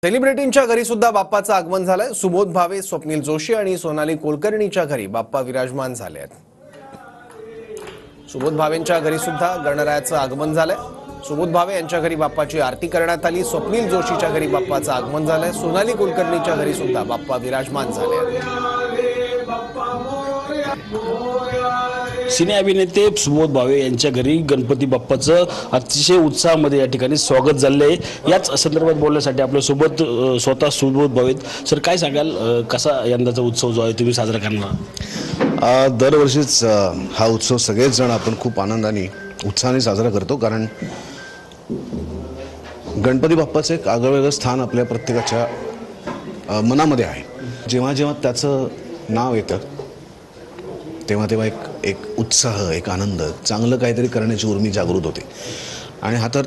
सेलिब्रिटींच्या घरी सुद्धा बाप्पाचं आगमन झालंय। सुबोध भावे, स्वप्नील जोशी आणि सोनाली कुलकर्णीच्या घरी बाप्पा विराजमान झाले आहेत। सुबोध भावेंच्या घरी सुद्धा गणरायाचं आगमन झालंय। सुबोध भावे यांच्या घरी बाप्पाची आरती करण्यात आली। स्वप्नील जोशीच्या घरी बाप्पाचं आगमन झालंय। सोनाली कुलकर्णीच्या घरी सुद्धा बाप्पा विराजमान झाले आहेत। सिने अभिनेते सुबोध भावे यांच्या घरी गणपती बाप्पाचं अतिशय उत्साहामध्ये या ठिकाणी स्वागत झाले आहे। याच संदर्भात बोलण्यासाठी आपल्या सोबत स्वतः सुबोध भावे। सर, काय सांगाल, कसा यंदाचा उत्सव जो आहे तुम्ही साजरा करणार? दरवर्षीच हा उत्सव सगळेच जण आपण खूप आनंदाने उत्साहाने साजरा करतो, कारण गणपती बाप्पाचं एक आगळंवेगळं स्थान आपल्या प्रत्येकाच्या मनामध्ये आहे। जेव्हा जेव्हा त्याचं नाव येतं तेव्हा तेव्हा एक उत्साह, एक आनंद, चांगलं काहीतरी करण्याची उर्मी जागृत होते। आणि हा तर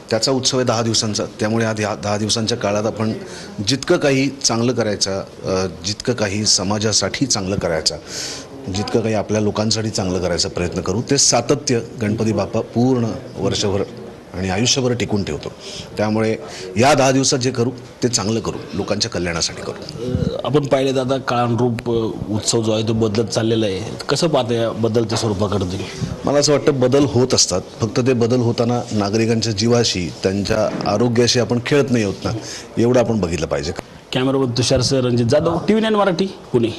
त्याचा उत्सव आहे 10 दिवसांचा। त्यामुळे या 10 दिवसांच्या काळात आपण जितकं काही चांगलं करायचं, जितकं काही समाजासाठी चांगलं करायचं, जितकं काही आपल्या लोकांसाठी चांगलं करायचा प्रयत्न करू, ते सातत्य गणपती बाप्पा पूर्ण वर्षभर आणि आयुष्यभर टिकून ठेवतो। त्यामुळे या 10 दिवसात जे करू ते चांगलं करू, लोकांच्या कल्याणासाठी करू। आपण पाहिले दादा, काळानुरूप उत्सव जो आहे तो बदलत चाललेला आहे। कसं पाहता या बदलत्या स्वरूपाकडे तुम्ही? मला असं वाटतं बदल होत असतात, फक्त ते बदल होताना नागरिकांच्या जीवाशी, त्यांच्या आरोग्याशी आपण खेळत नाही होत ना, एवढं आपण बघितलं पाहिजे। कॅमेरामन तुषार सर, रणजित जाधव, TV9 मराठी, पुणे।